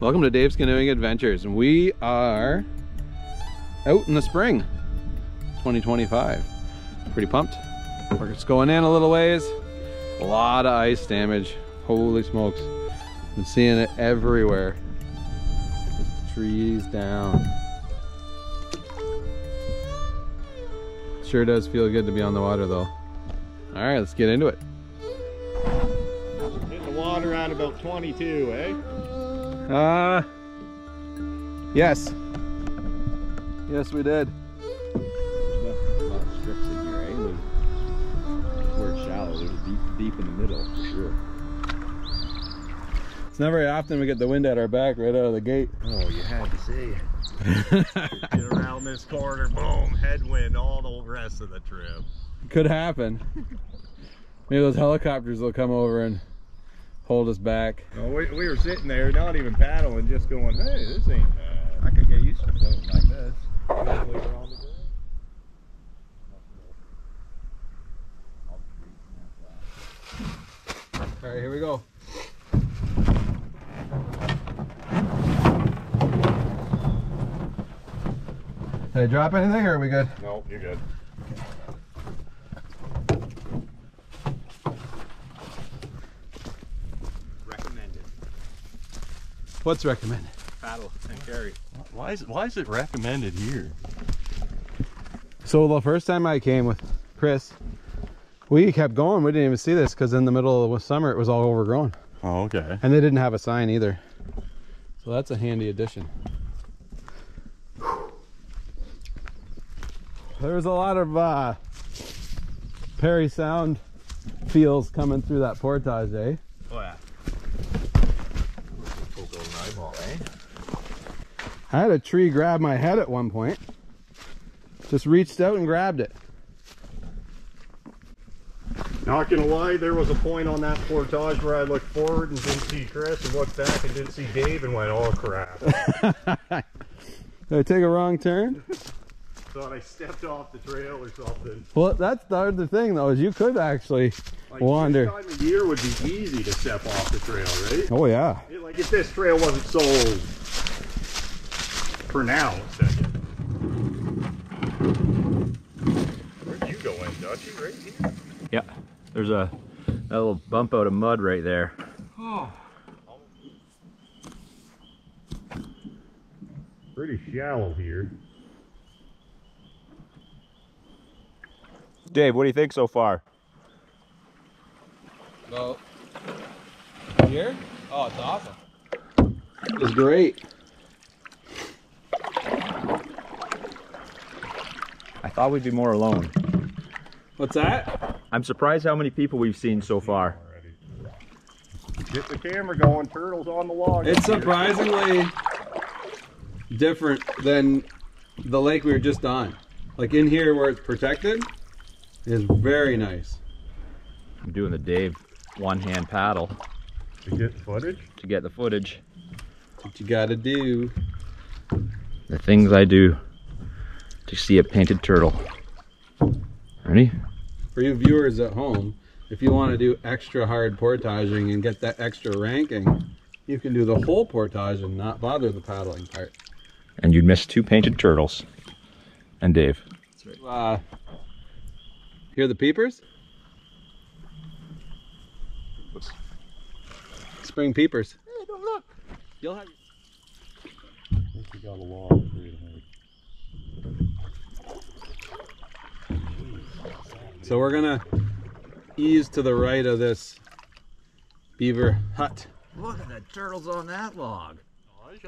Welcome to Dave's Canoeing Adventures, and we are out in the spring 2025. Pretty pumped. We're just going in a little ways. A lot of ice damage. Holy smokes. Been seeing it everywhere. Just trees down. Sure does feel good to be on the water though. All right, let's get into it. Hit the water at about 22, eh? Yes. Yes, we did. A lot of strips in here, eh? Where it's shallow, there's deep in the middle, for sure. It's not very often we get the wind at our back right out of the gate. Oh, you had to see. Get around this corner, boom, headwind all the rest of the trip. Could happen. Maybe those helicopters will come over and hold us back. No, we were sitting there, not even paddling, just going, hey, this ain't bad. I could get used to floating like this. All right, here we go. Did I drop anything or are we good? No, you're good. Recommended. What's recommended? Paddle and carry. Why is it recommended here? So the first time I came with Chris, we kept going. We didn't even see this because in the middle of the summer it was all overgrown. Oh, okay. And they didn't have a sign either. So that's a handy addition. There was a lot of Perry Sound feels coming through that portage, eh? Oh yeah. Eyeball, eh? I had a tree grab my head at one point. Just reached out and grabbed it. Not gonna lie, there was a point on that portage where I looked forward and didn't see Chris, and looked back and didn't see Dave, and went, oh crap. Did I take a wrong turn? Thought I stepped off the trail or something. Well, that's the other thing though, is you could actually wander. This time of year would be easy to step off the trail, right? Oh yeah. Like if this trail wasn't so pronounced. Where'd you go in, Dutchy? Right here? Yeah, there's a little bump out of mud right there. Oh. Pretty shallow here. Dave, what do you think so far? Well, here? Oh, it's awesome. It's great. I thought we'd be more alone. What's that? I'm surprised how many people we've seen so far. Get the camera going, turtles on the log. It's surprisingly different than the lake we were just on. Like in here where it's protected is very nice. I'm doing the Dave one-hand paddle To get footage? to get the footage. That's what you gotta do. The things I do to see a painted turtle. Ready? For you viewers at home, if you want to do extra hard portaging and get that extra ranking, you can do the whole portage and not bother the paddling part. And you'd miss 2 painted turtles. And Dave. That's right. Hear the peepers? Whoops. Spring peepers. Hey, don't look. You'll have. I think we got a log. So we're gonna ease to the right of this beaver hut. Look at the turtles on that log.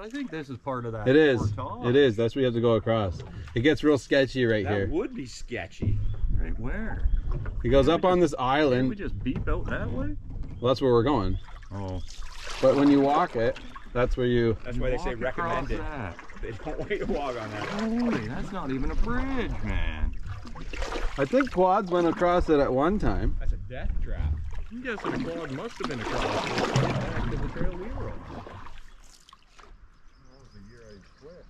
I think this is part of that. It is. It is. That's where you have to go across. It gets real sketchy right here. That would be sketchy. Right where? It goes up on this Can we island. just beep out that way? Well, that's where we're going. Oh. But when you walk it, that's where you. That's why they say recommended. They don't want you to walk on that. Holy, that's not even a bridge, man. I think quads went across it at one time. That's a death trap. I'm guessing the quad must have been across back to the trail we were on. That was the year I quit.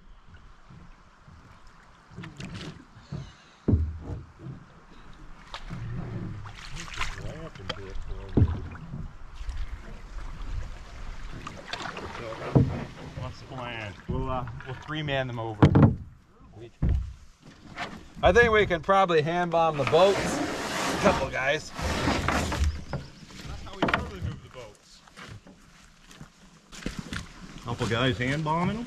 we'll three-man them over. I think we can probably hand bomb the boats. A couple guys. That's how we normally move the boats. Couple guys hand bombing them.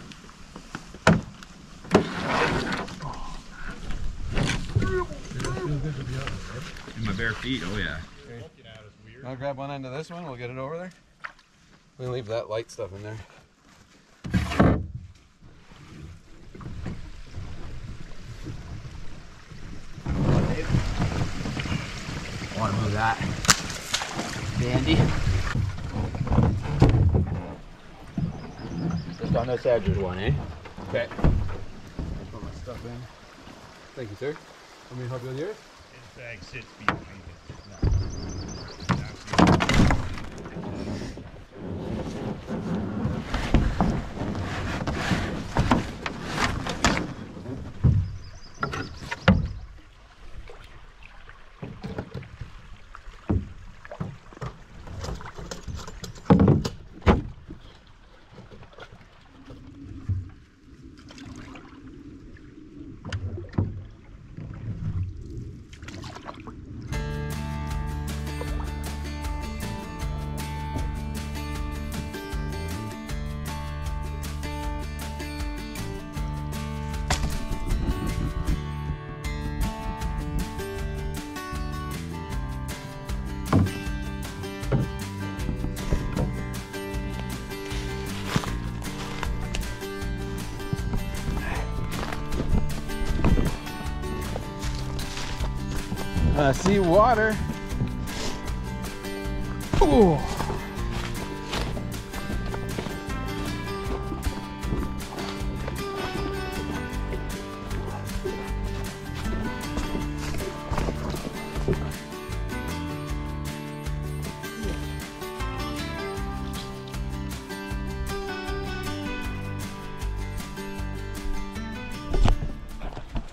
In my bare feet, oh yeah. I'll grab one end of this one, we'll get it over there. We'll leave that light stuff in there. I want to move that. Dandy. Just on this edge is one, eh? Okay. Put my stuff in. Thank you, sir. Want me to help you with yours? This bag sits behind it. I see water. Ooh.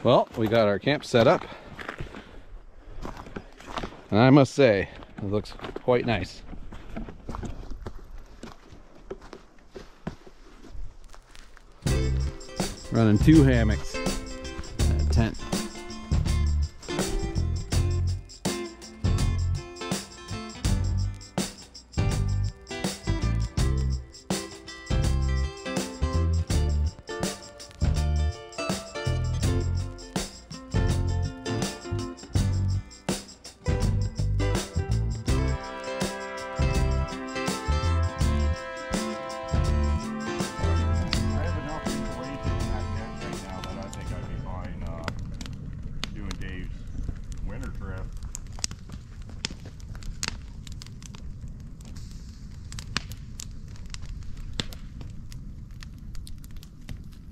Well, we got our camp set up. And I must say, it looks quite nice. Running 2 hammocks and a tent.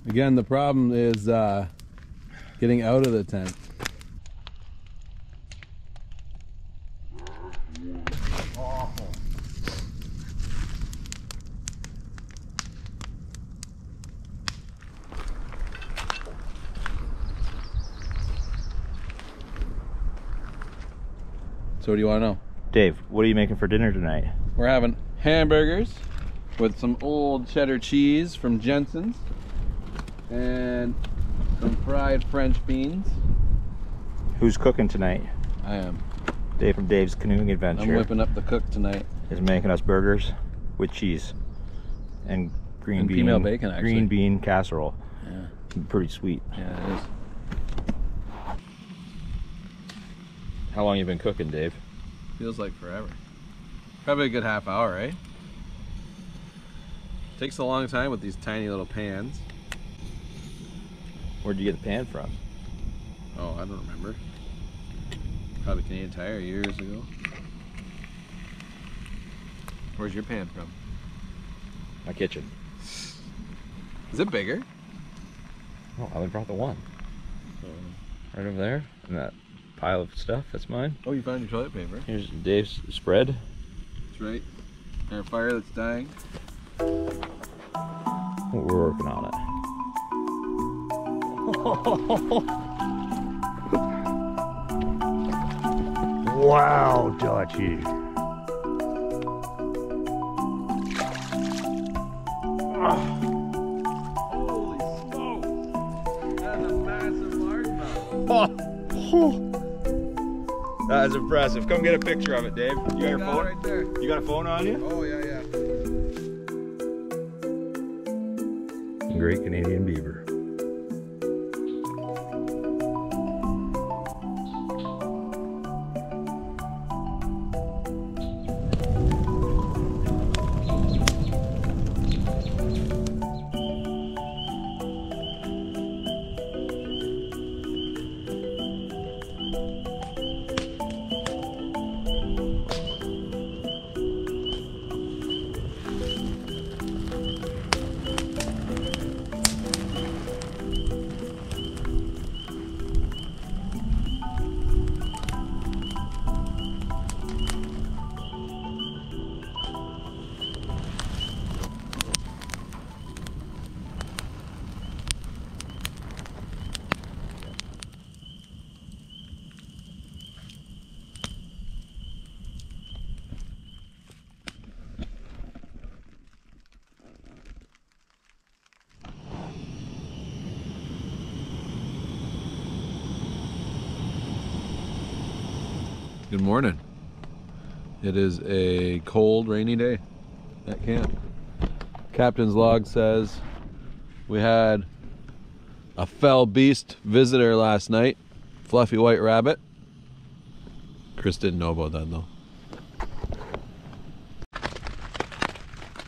Again, the problem is getting out of the tent. Awful. So what do you want to know? Dave, what are you making for dinner tonight? We're having hamburgers with some old cheddar cheese from Jensen's and some fried French beans. Who's cooking tonight? I am. Dave from Dave's Canoeing Adventure. I'm whipping up the cook tonight. Is making us burgers with cheese and green bean, female bacon, actually. Green bean casserole. Yeah. Pretty sweet. Yeah, it is. How long you been cooking, Dave? Feels like forever. Probably a good half hour, right? Takes a long time with these tiny little pans. Where'd you get the pan from? Oh, I don't remember. Probably Canadian Tire years ago. Where's your pan from? My kitchen. Is it bigger? Oh, I only brought the one. Right over there, in that pile of stuff, that's mine. Oh, you found your toilet paper. Here's Dave's spread. That's right. Our fire that's dying. We're working on it. Wow, Dutchy. Holy That is impressive. Come get a picture of it, Dave. You got your phone? Right there. You got a phone on you? Oh, yeah, yeah. Great Canadian beaver. Good morning. It is a cold, rainy day at camp. Captain's log says we had a fell beast visitor last night, fluffy white rabbit. Chris didn't know about that though.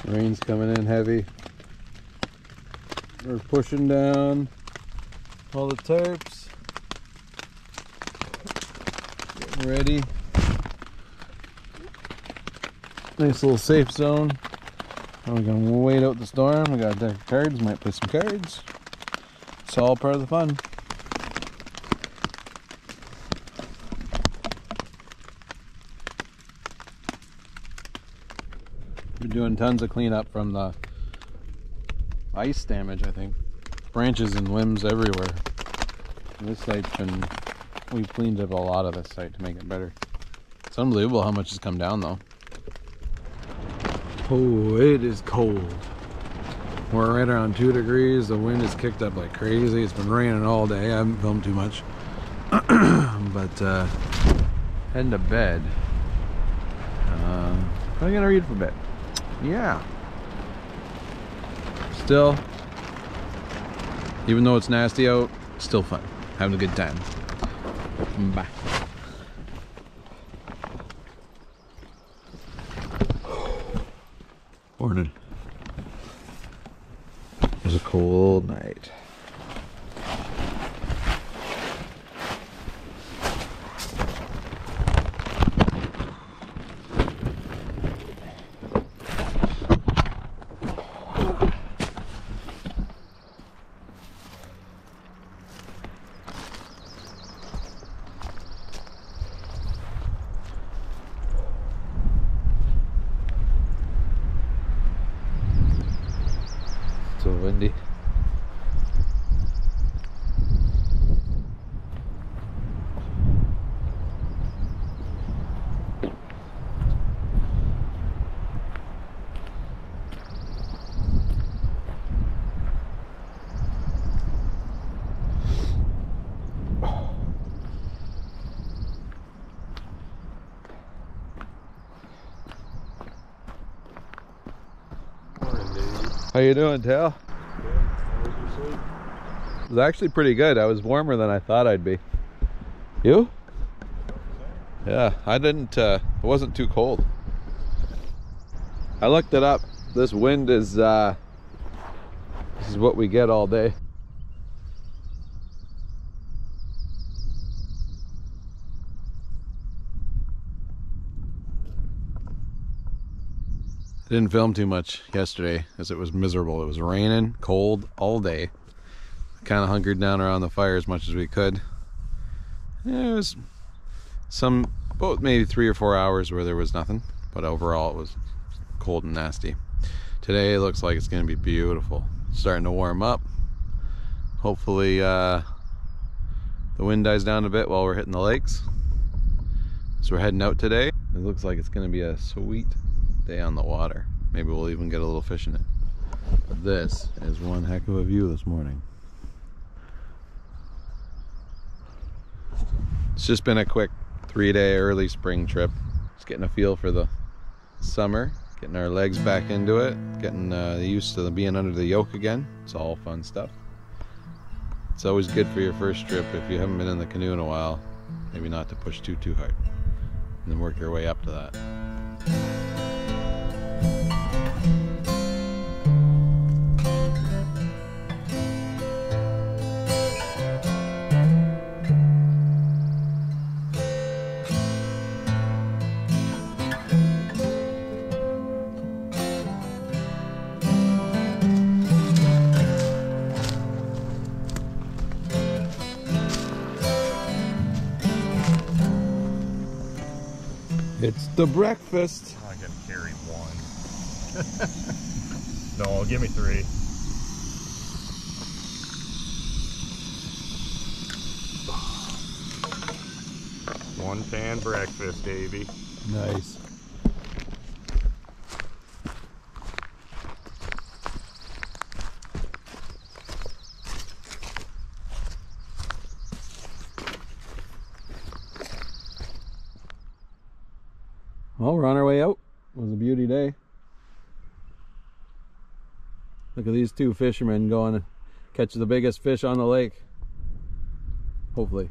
Rain's coming in heavy. We're pushing down all the tarps. Getting ready. Nice little safe zone. We're gonna wait out the storm. We got a deck of cards, might play some cards. It's all part of the fun. We're doing tons of cleanup from the ice damage, I think. Branches and limbs everywhere. This site's been, we've cleaned up a lot of this site to make it better. It's unbelievable how much has come down though. Oh, it is cold. We're right around 2 degrees. The wind is kicked up like crazy. It's been raining all day. I haven't filmed too much. But heading to bed. Probably gonna read for a bit. Yeah. Still, even though it's nasty out, still fun. Having a good time. Bye. Morning. It was a cold night. So windy. How you doing, Tal? It was actually pretty good. I was warmer than I thought I'd be. You? Yeah, I didn't, it wasn't too cold. I looked it up. This wind is, this is what we get all day. I didn't film too much yesterday as it was miserable. It was raining, cold all day. Kind of hunkered down around the fire as much as we could. Yeah, it was about maybe 3 or 4 hours where there was nothing, but overall it was cold and nasty. Today it looks like it's going to be beautiful. It's starting to warm up. Hopefully the wind dies down a bit while we're hitting the lakes. So we're heading out today. It looks like it's going to be a sweet day on the water. Maybe we'll even get a little fish in it. But this is one heck of a view this morning. It's just been a quick 3-day early spring trip. Just getting a feel for the summer, getting our legs back into it, getting used to being under the yoke again. It's all fun stuff. It's always good for your first trip if you haven't been in the canoe in a while, maybe not to push too hard, and then work your way up to that. It's the breakfast. I gotta carry one. No, give me 3. One pan breakfast, Davey. Nice. Well, we're on our way out. It was a beauty day. Look at these 2 fishermen going to catch the biggest fish on the lake. Hopefully.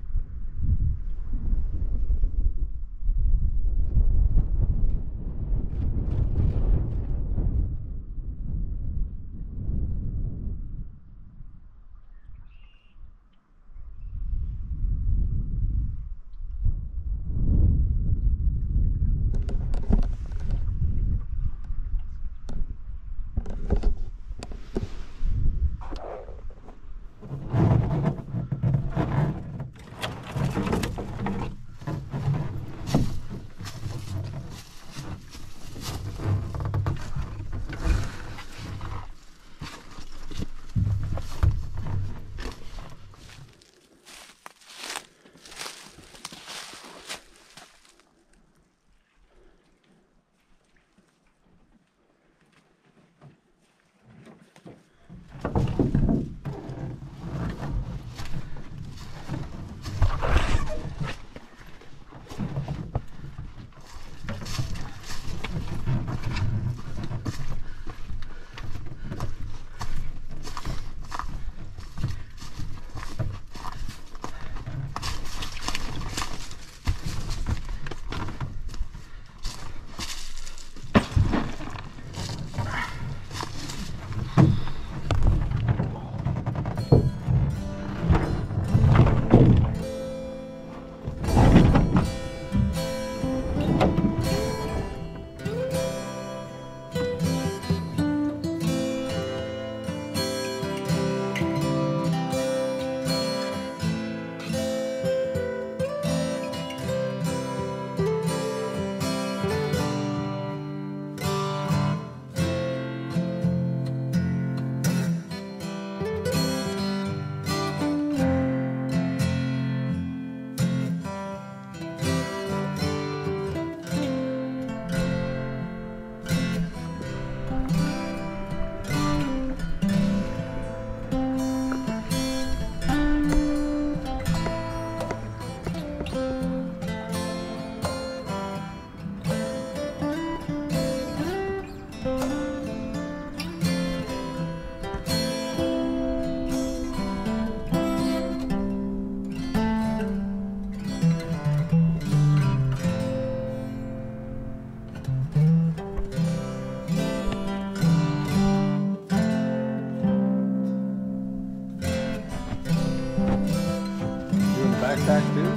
Backpack too?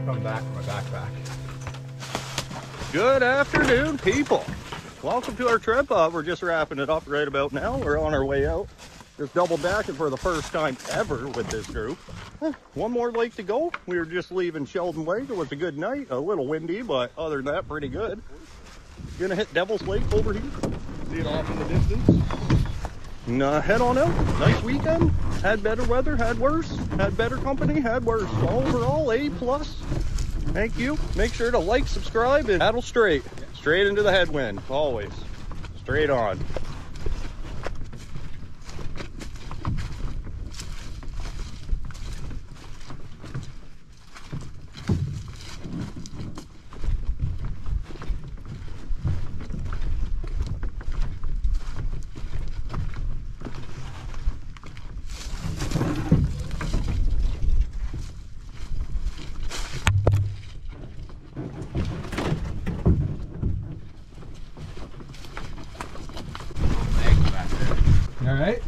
Come back with my backpack. Good afternoon, people. Welcome to our trip. We're just wrapping it up right about now. We're on our way out. Just double backing for the first time ever with this group. One more lake to go. We were just leaving Sheldon Lake. It was a good night. A little windy, but other than that, pretty good. Gonna hit Devil's Lake over here. See it off in the distance. And head on out. Nice weekend. Had better weather, had worse. Had better company, had worse. Overall, A+. Thank you. Make sure to like, subscribe, and paddle straight. Straight into the headwind, always. Straight on. right?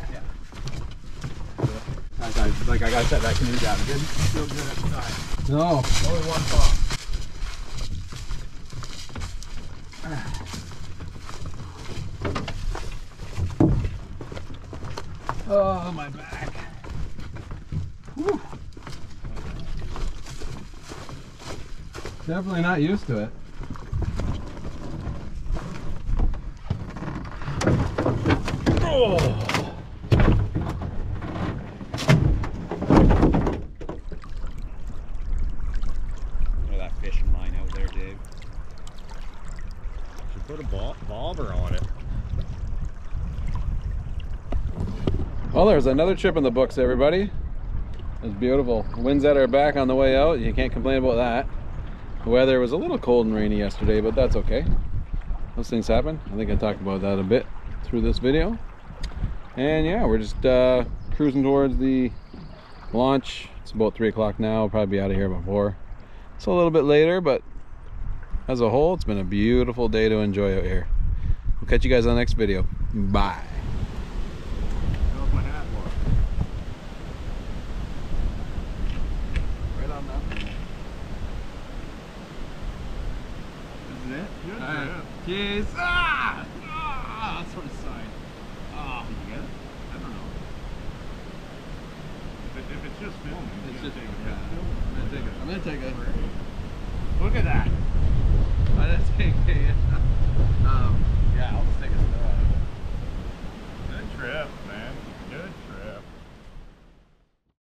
Like I gotta set that canoe down. It didn't feel good at the time. No. Only one pop. Oh, my back. Whew. Definitely not used to it. Oh. Look at that fishing line out there, Dave. Should put a bobber on it. Well, there's another trip in the books, everybody. It's beautiful. Winds at our back on the way out. You can't complain about that. The weather was a little cold and rainy yesterday, but that's okay. Those things happen. I think I talked about that a bit through this video. And yeah, we're just cruising towards the launch. It's about 3 o'clock now. We'll probably be out of here about 4. It's a little bit later, but as a whole, it's been a beautiful day to enjoy out here. We'll catch you guys on the next video. Bye. How's my hat look? Right on that. This is it? Good. Alright. Cheers. Ah! Ah! That's what it's saying. Ah! Did you get it? I don't know. If it's just filming, It's you just take yeah. I'm gonna take a. Look at that. I'm gonna take a. Yeah, I'll just take